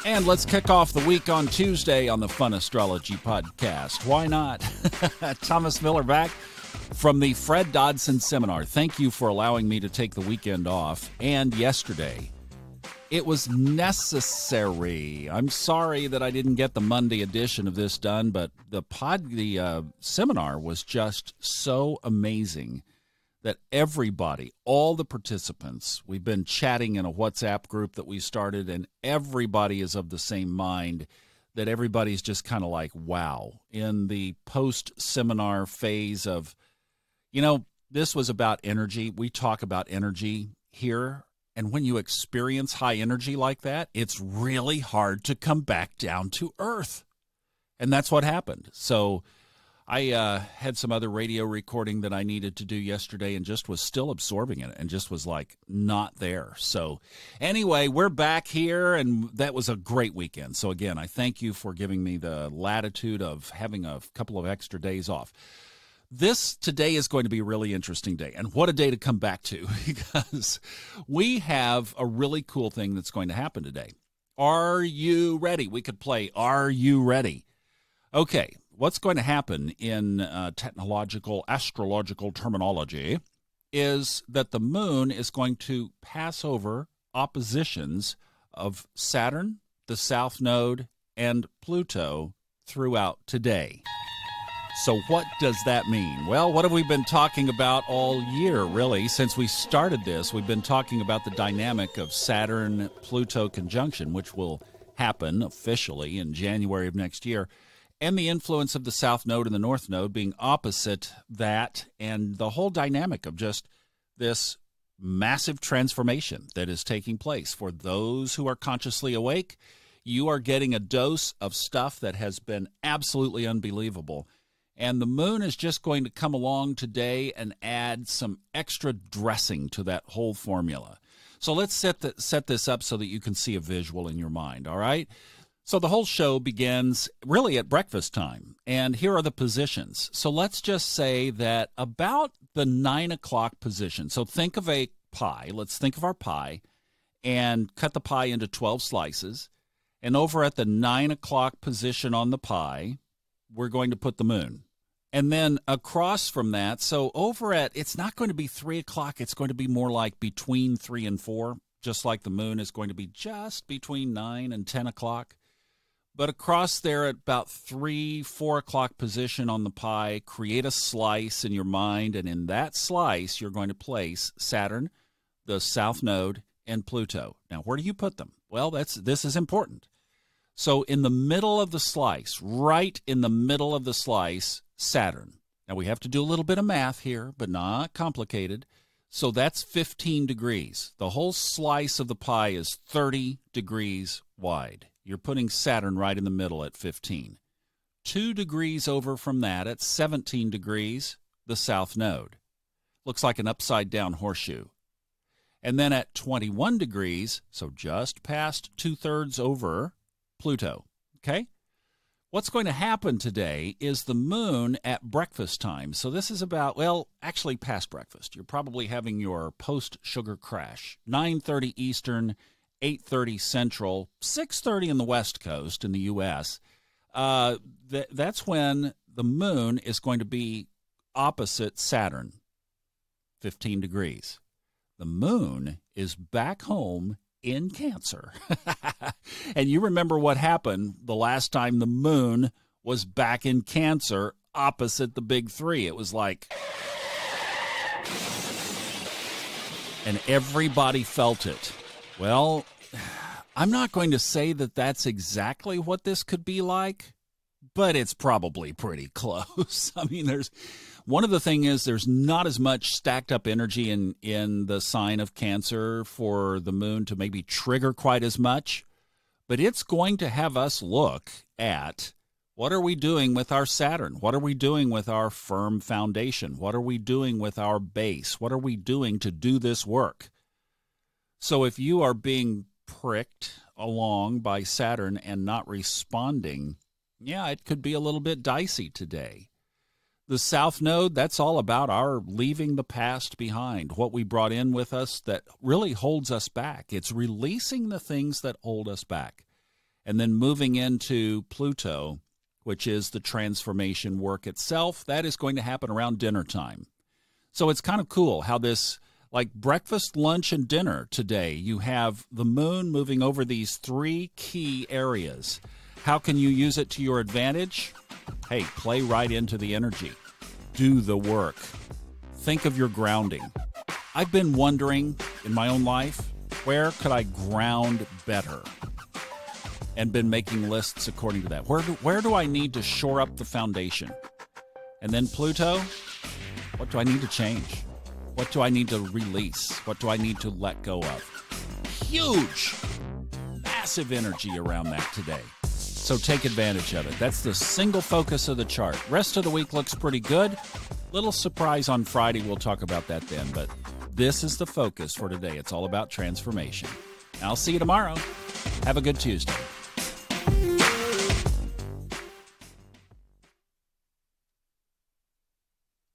And let's kick off the week on Tuesday on the Fun Astrology Podcast. Why not? Thomas Miller back from the Fred Dodson Seminar. Thank you for allowing me to take the weekend off. And yesterday, it was necessary. I'm sorry that I didn't get the Monday edition of this done, but the seminar was just so amazing that everybody, all the participants, we've been chatting in a WhatsApp group that we started, and everybody is of the same mind, that everybody's just kind of like, wow. In the post-seminar phase of, this was about energy. We talk about energy here, and when you experience high energy like that, it's really hard to come back down to earth. And that's what happened. So I had some other radio recording that I needed to do yesterday and just was still absorbing it and just was like not there. So anyway, we're back here, and that was a great weekend. So again, I thank you for giving me the latitude of having a couple of extra days off. Today is going to be a really interesting day, and what a day to come back to, because we have a really cool thing that's going to happen today. Are you ready? We could play Are You Ready? Okay. What's going to happen in technological, astrological terminology is that the moon is going to pass over oppositions of Saturn, the South Node, and Pluto throughout today. So what does that mean? Well, what have we been talking about all year, really? Since we started this, we've been talking about the dynamic of Saturn-Pluto conjunction, which will happen officially in January of next year, and the influence of the South Node and the North Node being opposite that, and the whole dynamic of just this massive transformation that is taking place. For those who are consciously awake, you are getting a dose of stuff that has been absolutely unbelievable. And the moon is just going to come along today and add some extra dressing to that whole formula. So let's set this up so that you can see a visual in your mind, all right? So the whole show begins really at breakfast time, and here are the positions. So let's just say that about the 9 o'clock position, so think of a pie. Let's think of our pie and cut the pie into 12 slices, and over at the 9 o'clock position on the pie, we're going to put the moon. And then across from that, so over at, it's not going to be 3 o'clock, it's going to be more like between 3 and 4, just like the moon is going to be just between 9 and 10 o'clock. But across there at about 3, 4 o'clock position on the pie, create a slice in your mind, and in that slice, you're going to place Saturn, the South Node, and Pluto. Now, where do you put them? Well, this is important. So in the middle of the slice, right in the middle of the slice, Saturn. Now, we have to do a little bit of math here, but not complicated. So that's 15 degrees. The whole slice of the pie is 30 degrees wide. You're putting Saturn right in the middle at 15. 2 degrees over from that, at 17 degrees, the South Node. Looks like an upside-down horseshoe. And then at 21 degrees, so just past 2/3 over, Pluto. Okay? What's going to happen today is the moon at breakfast time. So this is about, well, actually past breakfast. You're probably having your post-sugar crash. 9:30 Eastern, 8:30 Central, 6:30 in the West Coast in the U.S. That's when the moon is going to be opposite Saturn, 15 degrees. The moon is back home in Cancer. And you remember what happened the last time the moon was back in Cancer opposite the big three. It was like, and everybody felt it. Well, I'm not going to say that that's exactly what this could be like, but it's probably pretty close. I mean, one of the things is there's not as much stacked up energy in the sign of Cancer for the moon to maybe trigger quite as much, but it's going to have us look at what are we doing with our Saturn? What are we doing with our firm foundation? What are we doing with our base? What are we doing to do this work? So if you are being pricked along by Saturn and not responding, yeah, it could be a little bit dicey today. The South Node, that's all about our leaving the past behind, what we brought in with us that really holds us back. It's releasing the things that hold us back. And then moving into Pluto, which is the transformation work itself, that is going to happen around dinner time. So it's kind of cool how this, like breakfast, lunch, and dinner today, you have the moon moving over these 3 key areas. How can you use it to your advantage? Hey, play right into the energy. Do the work. Think of your grounding. I've been wondering in my own life, where could I ground better? And been making lists according to that. Where do I need to shore up the foundation? And then Pluto, what do I need to change? What do I need to release? What do I need to let go of? Huge, massive energy around that today. So take advantage of it. That's the single focus of the chart. Rest of the week looks pretty good. Little surprise on Friday. We'll talk about that then. But this is the focus for today. It's all about transformation. I'll see you tomorrow. Have a good Tuesday.